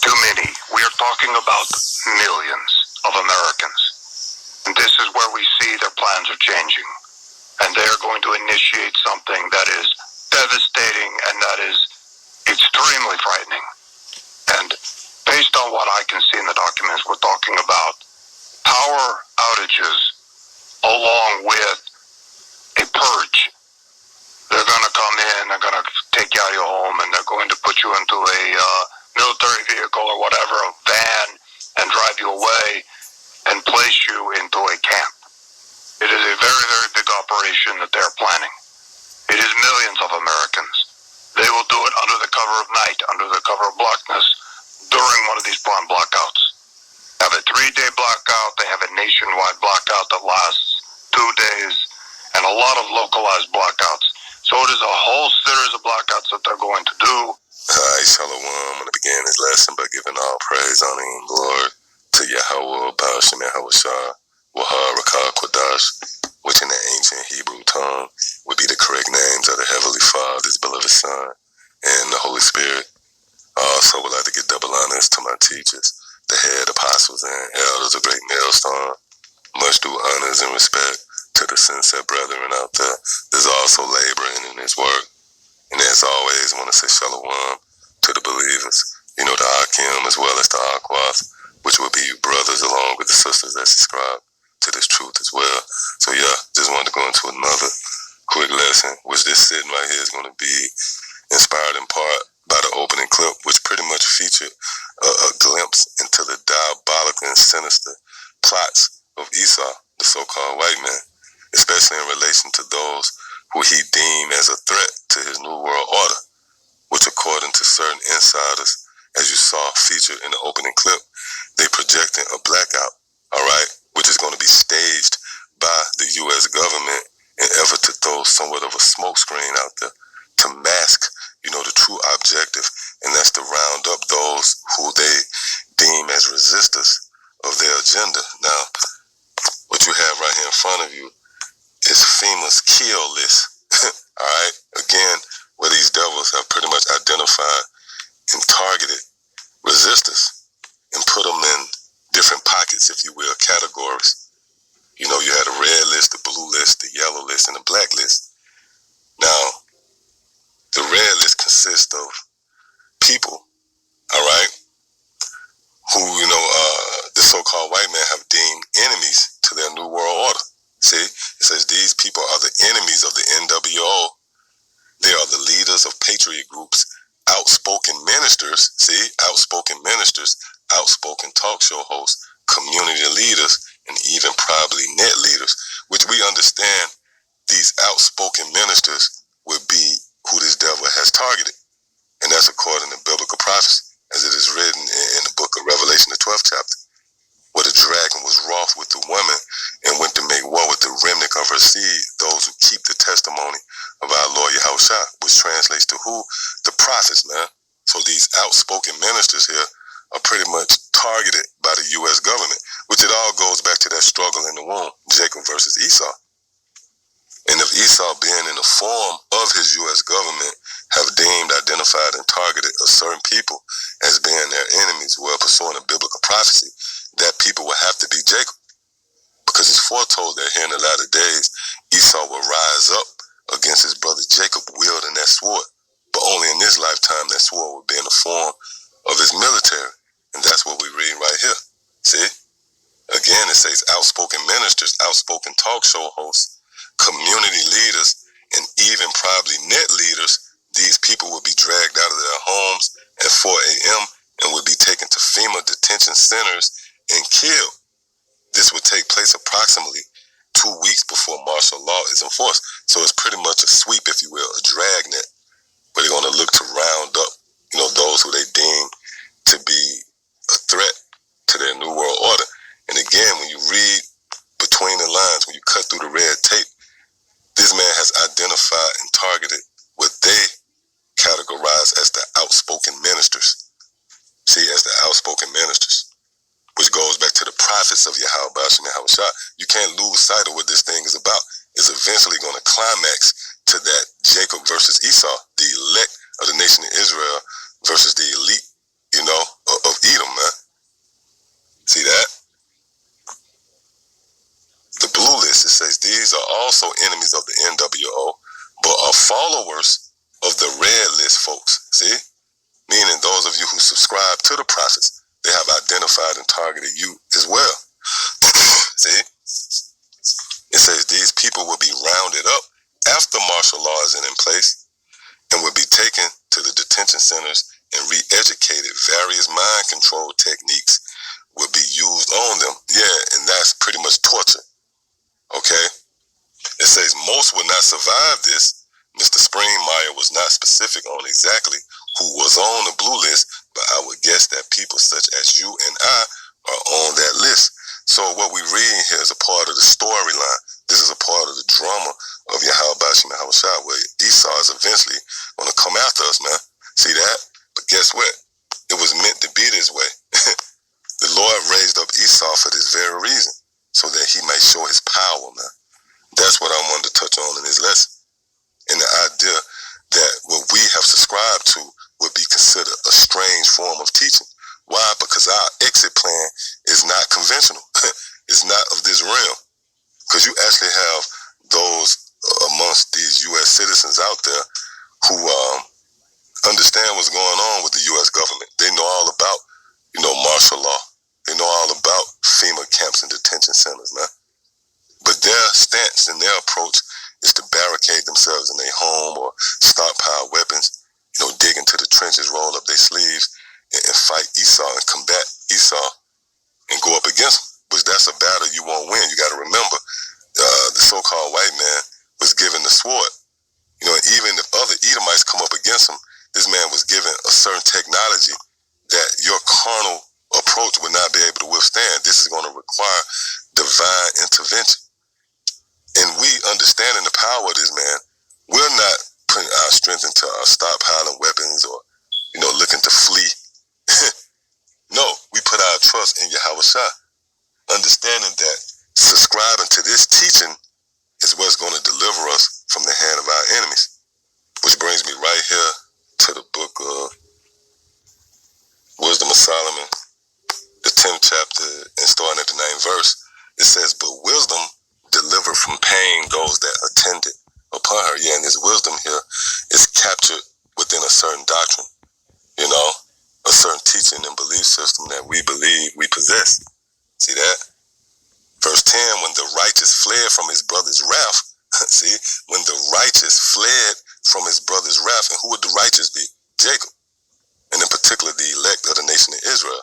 too many. We are talking about millions of Americans. And this is where we see their plans are changing. And they are going to initiate something that is devastating and that is extremely frightening. And based on what I can see in the documents, we're talking about power outages along with a purge. They're going to come in, they're going to take you out of your home, and they're going to put you into a military vehicle or whatever, a van, and drive you away and place you into a camp. It is a very, very big operation that they're planning. It is millions of Americans. They will do it under the cover of night, under the cover of blackness, during one of these planned blackouts. They have a 3-day blackout. They have a nationwide blackout that lasts 2 days, and a lot of localized blackouts. So it is a whole series of blackouts that they're going to do. Hi, Shalom. I'm going to begin this lesson by giving all praise, honor, and glory to Yahweh, Ba'ashem, Yahawashi, Wahar, Rakah, Quadash, which in the ancient Hebrew tongue would be the correct names of the Heavenly Father, His beloved Son, and the Holy Spirit. I also would like to give double honors to my teachers, the head apostles and elders of Great Millstone. Much due honors and respect to the sincere brethren out there. There's also laboring in this work. And as always, I want to say shalom to the believers. You know, the Akim as well as the Akwath, which will be you brothers along with the sisters that subscribe to this truth as well. So yeah, just wanted to go into another quick lesson, which this sitting right here is going to be inspired in part by the opening clip, which pretty much featured a glimpse into the diabolical and sinister plots of Esau, the so-called white man, especially in relation to those who he deemed as a threat to his new world order, which according to certain insiders, as you saw featured in the opening clip, they projecting a blackout, all right, which is going to be staged by the U.S. government in effort to throw somewhat of a smokescreen out there to mask, you know, the true objective, and that's to round up those who they deem as resistors of their agenda. Now, what you have right here in front of you is FEMA's kill list. All right. Again, where these devils have pretty much identified and targeted resistors and put them in different pockets, if you will, categories. You know, you had a red list, the blue list, the yellow list, and the black list. Now, the red list consists of people, all right, who, you know, the so-called white man have deemed enemies to their new world order. See, it says these people are the enemies of the NWO. They are the leaders of patriot groups, outspoken ministers, see, outspoken ministers, outspoken talk show hosts, community leaders, and even probably net leaders, which we understand these outspoken ministers would be who this devil has targeted. And that's according to biblical prophecy, as it is written in the book of Revelation, the 12th chapter, where the dragon was wroth with the woman and went to make war with the remnant of her seed, those who keep the testimony of our Lord Yahawashi, which translates to who? The prophets, man. So these outspoken ministers here are pretty much targeted by the U.S. government, which it all goes back to that struggle in the womb, Jacob versus Esau. And if Esau, being in the form of his U.S. government, have deemed, identified, and targeted a certain people as being their enemies, well, pursuing a biblical prophecy, that people will have to be Jacob. Because it's foretold that here in the latter days, Esau will rise up against his brother Jacob wielding that sword. But only in this lifetime, that sword will be in the form of his military. And that's what we read right here. See? Again, it says outspoken ministers, outspoken talk show hosts, community leaders, and even probably net leaders. These people will be dragged out of their homes at 4 a.m. and will be taken to FEMA detention centers and killed. This would take place approximately 2 weeks before martial law is enforced. So it's pretty much a sweep, if you will, a dragnet, where they're going to look to round up, you know, those who they deem to be a threat to their new world order. And again, when you read between the lines, when you cut through the red tape, this man has identified and targeted what they categorize as the outspoken ministers. See, as the outspoken ministers, which goes back to the prophets of Yahweh, Ba'ashem, Yahawashi. You can't lose sight of what this thing is about. It's eventually going to climax to that Jacob versus Esau, the elect of the nation of Israel versus the elite, you know, this. It says, these are also enemies of the NWO, but are followers of the red list folks. See? Meaning those of you who subscribe to the prophets, they have identified and targeted you as well. See? It says these people will be rounded up after martial law is in place and will be taken to the detention centers and re-educated. Various mind control techniques will be used on them. Yeah, and that's pretty much torture. Okay? It says most will not survive this. Mr. Springmeyer was not specific on exactly who was on the blue list, but I would guess that people such as you and I are on that list. So what we read here is a part of the storyline. This is a part of the drama of yahawashi, where Esau is eventually going to come after us, man. See that? But guess what? It was meant to be this way. The Lord raised up Esau for this very reason, so that he might show his power, man. That's what I wanted to touch on in this lesson. And the idea that what we have subscribed to would be considered a strange form of teaching. Why? Because our exit plan is not conventional. It's not of this realm. Because you actually have those amongst these U.S. citizens out there who understand what's going on with the U.S. government. They know all about, martial law. They know all about FEMA camps and detention centers, man. But their stance and their approach is to barricade themselves in their home or stockpile weapons, dig into the trenches, roll up their sleeves, and fight Esau and combat Esau and go up against him. Which that's a battle you won't win. You got to remember, the so-called white man was given the sword. Even if other Edomites come up against him, this man was given a certain technology that your carnal approach would not be able to withstand. This is going to require divine intervention. And we, understanding the power of this man, we're not putting our strength into our stockpiling weapons or, looking to flee. No, we put our trust in Yahawashi, understanding that subscribing to this teaching is what's going to deliver us from the hand of our enemies. Which brings me right here to the book of Wisdom of Solomon, the 10th chapter, and starting at the 9th verse. It says, but wisdom delivered from pain those that attended upon her. Yeah, and this wisdom here is captured within a certain doctrine, a certain teaching and belief system that we believe we possess. See that? Verse 10, when the righteous fled from his brother's wrath, see, when the righteous fled from his brother's wrath, and who would the righteous be? Jacob, and in particular the elect of the nation of Israel.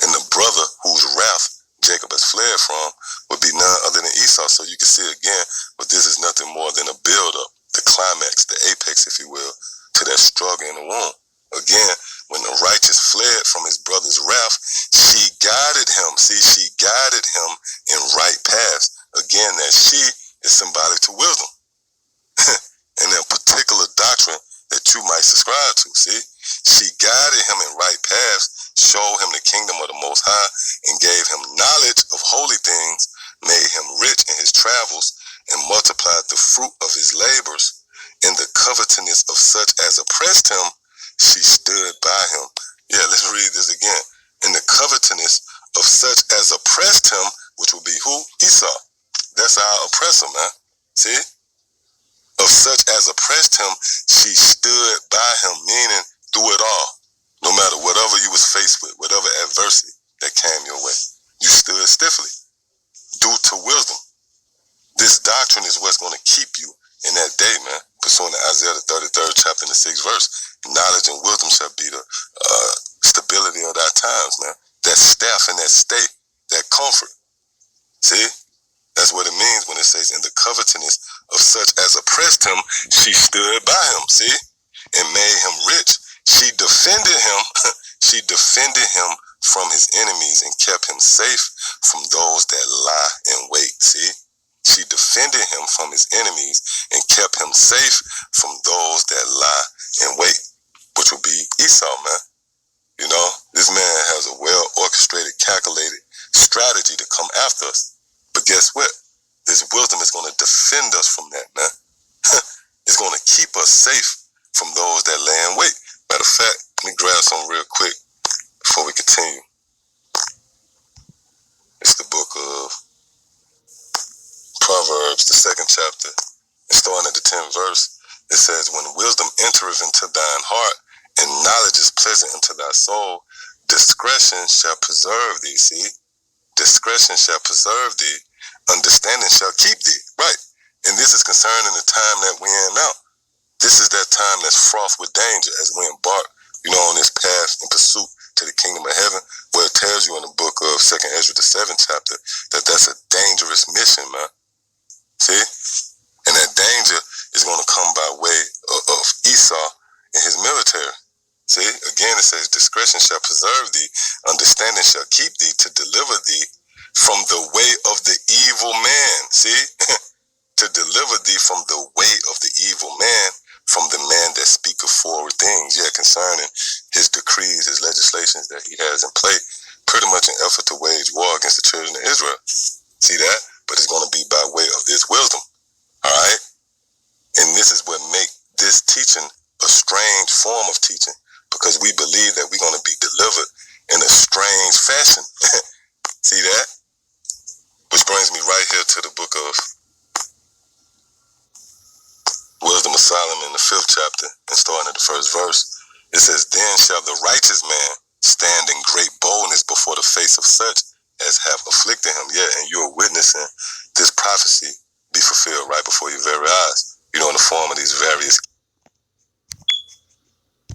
And the brother whose wrath Jacob has fled from would be none other than Esau. So you can see again, but this is nothing more than a build-up, the climax, the apex, if you will, to that struggle in the womb. Again, when the righteous fled from his brother's wrath, she guided him. See, she guided him in right paths. Again, that she is symbolic to wisdom. And a particular doctrine that you might subscribe to. See, she guided him in right paths, showed him the kingdom of the Most High, and gave him knowledge of holy things, made him rich in his travels, and multiplied the fruit of his labors. In the covetousness of such as oppressed him, she stood by him. Yeah, let's read this again. In the covetousness of such as oppressed him, which will be who? Esau. That's our oppressor, man. See? Of such as oppressed him, she stood by him, meaning through it all. No matter whatever you was faced with, whatever adversity that came your way, you stood stiffly due to wisdom. This doctrine is what's going to keep you in that day, man. Pursuant to Isaiah the 33rd chapter and the 6th verse, knowledge and wisdom shall be the stability of our times, man. That staff and that state, that comfort. See? That's what it means when it says, in the covetousness of such as oppressed him, she stood by him, see? And made him rich. She defended him. She defended him from his enemies and kept him safe from those that lie in wait, see? She defended him from his enemies and kept him safe from those that lie in wait, which will be Esau, man. This man has a well-orchestrated, calculated strategy to come after us. But guess what? This wisdom is going to defend us from that, man. It's going to keep us safe from those that lay in wait. Matter of fact, let me grab some real quick before we continue. It's the book of 7th verse, it says, when wisdom entereth into thine heart, and knowledge is pleasant unto thy soul, discretion shall preserve thee. See? Discretion shall preserve thee, understanding shall keep thee. Right. And this is concerning the time that we're in now. This is that time that's fraught with danger as we embark, on this path in pursuit to the kingdom of heaven, where it tells you in the book of 2nd Ezra, the 7th chapter, that that's a dangerous mission, man. See? And that danger is going to come by way of Esau and his military. See? Again, it says, discretion shall preserve thee, understanding shall keep thee, to deliver thee from the way of the evil man. See? To deliver thee from the way of the evil man, from the man that speaketh forward things, concerning his decrees, his legislations that he has in play, pretty much an effort to wage war against the children of Israel. See that? But it's going to be by way of this wisdom. All right? And this is what make this teaching a strange form of teaching, because we believe that we're going to be delivered in a strange fashion. See that? Which brings me right here to the book of Wisdom of Solomon, the 5th chapter, and starting at the 1st verse. It says, then shall the righteous man stand in great boldness before the face of such as have afflicted him. Yeah, and you are witnessing this prophecy be fulfilled right before your very eyes. In the form of these various